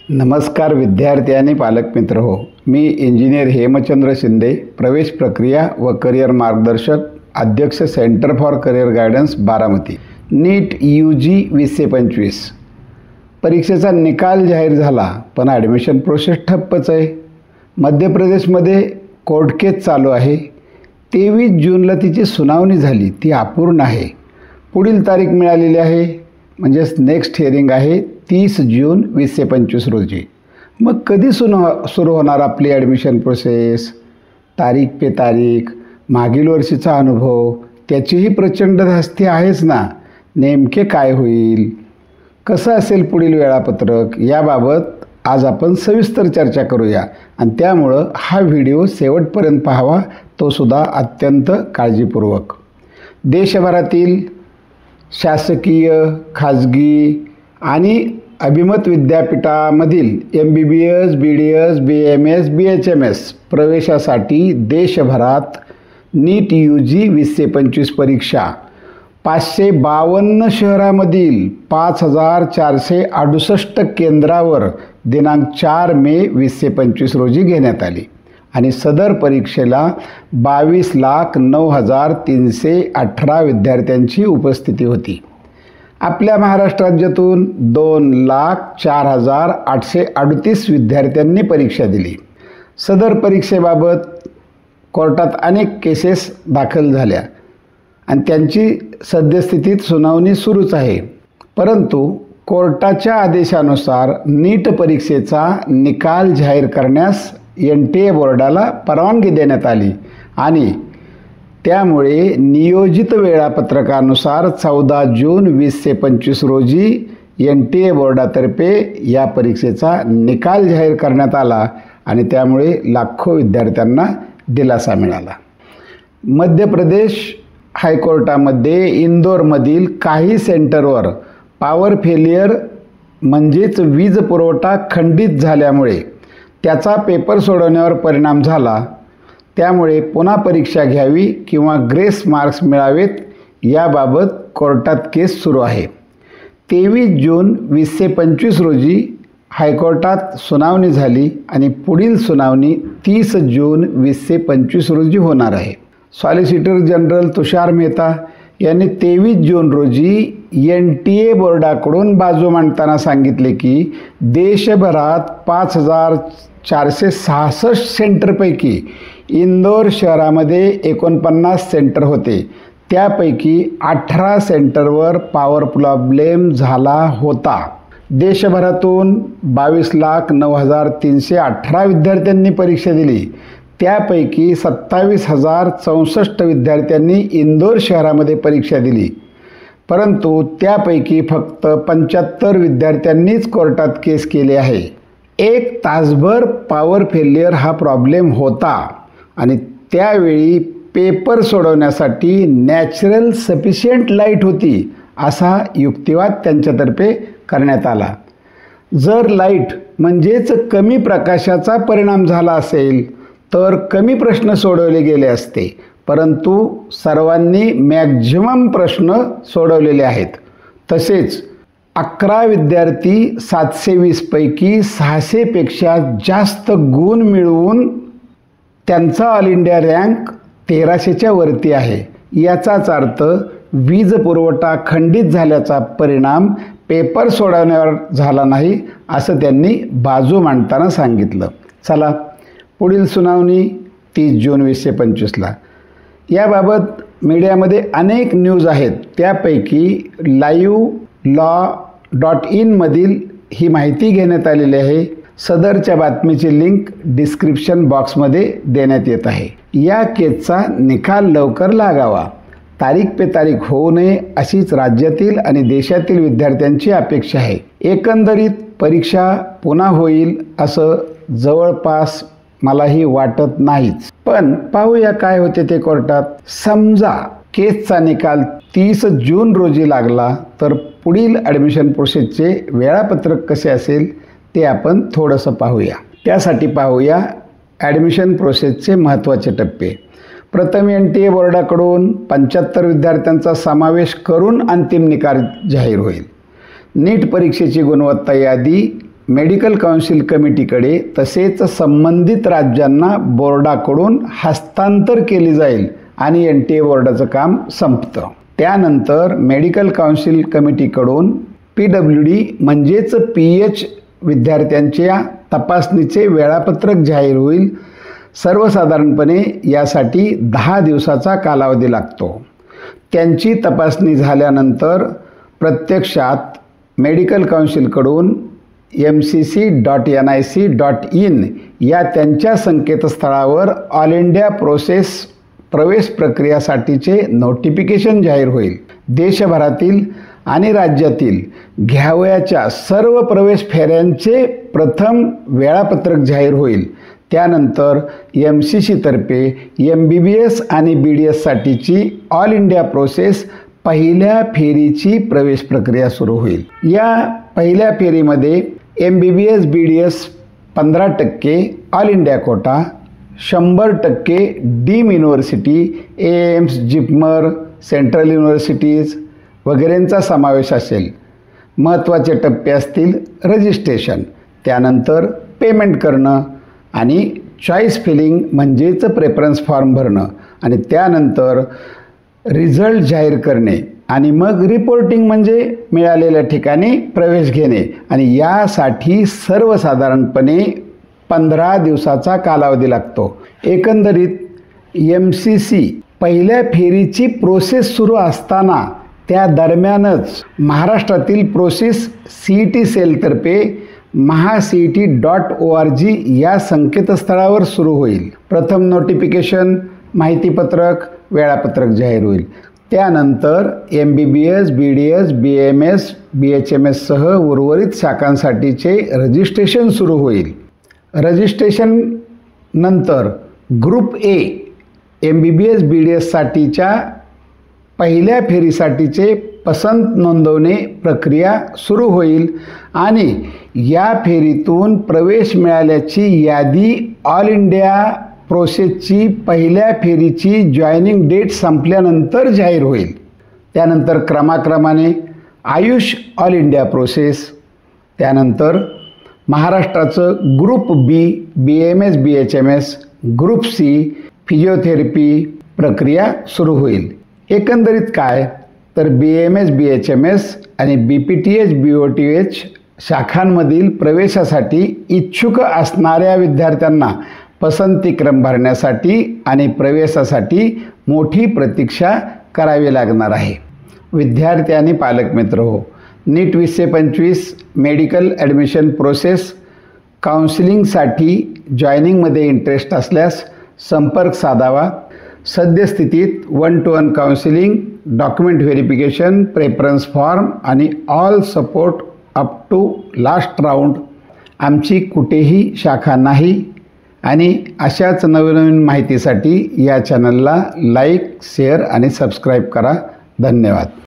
नमस्कार विद्यार्थी आणि पालक मित्र हो. मी इंजिनियर हेमचंद्र शिंदे, प्रवेश प्रक्रिया व करिअर मार्गदर्शक, अध्यक्ष centre for career guidance Baramati. NEET UG 2025 परीक्षेचा निकाल जाहीर झाला, पण ॲडमिशन प्रोसेस ठप्पच आहे. मध्य प्रदेशमध्ये कोर्ट केस चालू आहे. 23 जूनला तिची सुनावणी झाली, ती अपूर्ण आहे. पुढील तारीख मिळालेली आहे, म्हणजेच नेक्स्ट हिअरिंग आहे 30 जून 2025 रोजी. मग कधी सुरू होणार आपली ॲडमिशन प्रोसेस? तारीख पे तारीख, मागील वर्षीचा अनुभव, त्याचीही प्रचंड धास्ती आहेच ना. नेमके काय होईल, कसं असेल पुढील वेळापत्रक, याबाबत आज आपण सविस्तर चर्चा करूया. आणि त्यामुळं हा व्हिडिओ शेवटपर्यंत पाहावा, तो सुद्धा अत्यंत काळजीपूर्वक. देशभरातील शासकीय, खाजगी आणि अभिमत विद्यापीठामधील MBBS, BDS, BMS, BHMS प्रवेशासाठी देशभरात नीट UG 2025 परीक्षा 552 शहरामधील 5468 केंद्रावर दिनांक 4 मे 2025 रोजी घेण्यात आली आणि सदर परीक्षेला 22,09,318 विद्यार्थ्यांची उपस्थिती होती. आपल्या महाराष्ट्र राज्यातून 2,04,838 विद्यार्थ्यांनी परीक्षा दिली. सदर परीक्षेबाबत कोर्टात अनेक केसेस दाखल झाल्या आणि त्यांची सद्यस्थितीत सुनावणी सुरूच आहे. परंतु कोर्टाच्या आदेशानुसार नीट परीक्षेचा निकाल जाहीर करण्यास NTA बोर्डाला परवानगी देण्यात आली आणि त्यामुळे नियोजित वेळापत्रकानुसार 14 जून 2025 रोजी NTA बोर्डातर्फे या परीक्षेचा निकाल जाहीर करण्यात आला आणि त्यामुळे लाखो विद्यार्थ्यांना दिलासा मिळाला. मध्य प्रदेश हायकोर्टामध्ये इंदोरमधील काही सेंटरवर पॉवर फेलियर म्हणजेच वीज पुरवठा खंडित झाल्यामुळे त्याचा पेपर सोडवण्यावर परिणाम झाला. त्यामुळे पुन्हा परीक्षा घ्यावी किंवा ग्रेस मार्क्स मिळावेत याबाबत कोर्टात केस सुरू आहे. 23 जून 2025 रोजी हायकोर्टात सुनावणी झाली आणि पुढील सुनावणी 30 जून 2025 रोजी होणार आहे. सॉलिसिटर जनरल तुषार मेहता यांनी 23 जून रोजी NTA बोर्डाकडून बाजू मांडताना सांगितले की देशभरात 5,466 सेंटरपैकी इंदोर शहरामध्ये 49 सेंटर होते. त्यापैकी 18 सेंटरवर पॉवर प्रॉब्लेम झाला होता. देशभरातून 22,09,318 विद्यार्थ्यांनी परीक्षा दिली. त्यापैकी 27,064 विद्यार्थ्यांनी इंदोर शहरामध्ये परीक्षा दिली. परंतु त्यापैकी फक्त 75 विद्यार्थ्यांनीच कोर्टात केस केले आहे. 1 तासभर पॉवर फेलियर हा प्रॉब्लेम होता आणि त्यावेळी पेपर सोडवण्यासाठी नॅचरल सफिशियंट लाईट होती असा युक्तिवाद त्यांच्यातर्फे करण्यात आला. जर लाईट म्हणजेच कमी प्रकाशाचा परिणाम झाला असेल तर कमी प्रश्न सोडवले गेले असते, परंतु सर्वांनी मॅक्झिमम प्रश्न सोडवलेले आहेत. तसेच 11 विद्यार्थी 720 पैकी 600 पेक्षा जास्त गुण मिळवून त्यांचा ऑल इंडिया रँक 1300च्या वरती आहे. याचाच अर्थ वीज पुरवठा खंडित झाल्याचा परिणाम पेपर सोडवण्यावर झाला नाही असं त्यांनी बाजू मांडताना सांगितलं. चला, पुढील सुनावणी 30 जून 2025ला. याबाबत मीडियामध्ये अनेक न्यूज आहेत. त्यापैकी live.law.in मधील ही माहिती घेण्यात आलेली आहे. सदरच्या बातमीची लिंक डिस्क्रिप्शन बॉक्समध्ये देण्यात येत आहे. या केसचा निकाल लवकर लागावा, तारीख पे तारीख होऊ नये अशीच राज्यातील आणि देशातील विद्यार्थ्यांची अपेक्षा आहे. एकंदरीत परीक्षा पुन्हा होईल असं जवळपास मलाही वाटत नाहीच, पण पाहूया काय होते ते कोर्टात. समजा केसचा निकाल 30 जून रोजी लागला तर पुढील ॲडमिशन प्रोसेसचे वेळापत्रक कसे असेल ते आपण थोडंसं पाहूया. त्यासाठी पाहूया ॲडमिशन प्रोसेसचे महत्त्वाचे टप्पे. प्रथम NTA बोर्डाकडून 75 विद्यार्थ्यांचा समावेश करून अंतिम निकाल जाहीर होईल. नीट परीक्षेची गुणवत्ता यादी मेडिकल काउन्सिल कमिटीकडे तसेच संबंधित राज्यांना बोर्डाकडून हस्तांतर केली जाईल आणि NTA बोर्डाचं काम संपतं. त्यानंतर मेडिकल काउन्सिल कमिटीकडून PWD म्हणजेच PH विद्यार्थ्यांच्या तपासणीचे वेळापत्रक जाहीर होईल. सर्वसाधारणपणे यासाठी 10 दिवसाचा कालावधी लागतो. त्यांची तपासणी झाल्यानंतर प्रत्यक्षात मेडिकल काउन्सिलकडून mcc.nic.in या त्यांच्या संकेतस्थळावर ऑल इंडिया प्रवेश प्रक्रियासाठीचे नोटिफिकेशन जाहीर होईल. देशभरातील आणि राज्यातील घ्यावयाच्या सर्व प्रवेश फेऱ्यांचे प्रथम वेळापत्रक जाहीर होईल. त्यानंतर MCC तर्फे MBBS आणि BDS साठीची ऑल इंडिया प्रोसेस पहिल्या फेरीची प्रवेश प्रक्रिया सुरू होईल. या पहिल्या फेरीमध्ये MBBS BDS 15% all India quota, 100% deem university, AIIMS, JIPMER, central universities वगैरेंचा समावेश असेल. महत्त्वाचे टप्पे असतील रजिस्ट्रेशन, त्यानंतर पेमेंट करणं आणि चॉईस फिलिंग म्हणजेच प्रेफरन्स फॉर्म भरणं आणि त्यानंतर रिझल्ट जाहीर करणे आणि मग रिपोर्टिंग म्हणजे मिळालेल्या ठिकाणी प्रवेश घेणे आणि यासाठी सर्वसाधारणपणे 15 दिवसाचा कालावधी लागतो. एकंदरीत MCC पहिल्या फेरीची प्रोसेस सुरू असताना त्या दरम्यानच महाराष्ट्रातील प्रोसेस CET सेलतर्फे mahaCET.org या संकेतस्थळावर सुरू होईल. प्रथम नोटिफिकेशन, माहितीपत्रक, वेळापत्रक जाहीर होईल. त्यानंतर MBBS, BDS, BAMS, BHMS सह उर्वरित शाखांसाठीचे रजिस्ट्रेशन सुरू होईल. रजिस्ट्रेशन नंतर ग्रुप A MBBS BDS साठीच्या पहिल्या फेरीसाठीचे पसंत नोंदवणे प्रक्रिया सुरू होईल आणि या फेरीतून प्रवेश मिळाल्याची यादी ऑल इंडिया प्रोसेसची पहिल्या फेरीची जॉईनिंग डेट संपल्यानंतर जाहीर होईल. त्यानंतर क्रमाक्रमाने आयुष ऑल इंडिया प्रोसेस, त्यानंतर महाराष्ट्राचं group B BAMS BHMS, group C physiotherapy प्रक्रिया सुरू होईल. एकंदरीत काय तर BAMS BHMS आणि BPTH BOTH शाखांमधील प्रवेशासाठी इच्छुक असणाऱ्या विद्यार्थ्यांना पसंतीक्रम भरण्यासाठी आणि प्रवेशासाठी मोठी प्रतीक्षा करावी लागणार आहे. विद्यार्थी आणि पालक मित्र हो, NEET 2025 मेडिकल ॲडमिशन प्रोसेस काउन्सिलिंगसाठी जॉईनिंगमध्ये इंटरेस्ट असल्यास संपर्क साधावा. सद्यस्थितीत 1-to-1 counselling, document verification, preference form आणि all support up to last round. आमची कुठेही शाखा नाही आणि अशाच नवनवीन माहितीसाठी या चॅनलला लाईक, शेअर आणि सबस्क्राईब करा. धन्यवाद.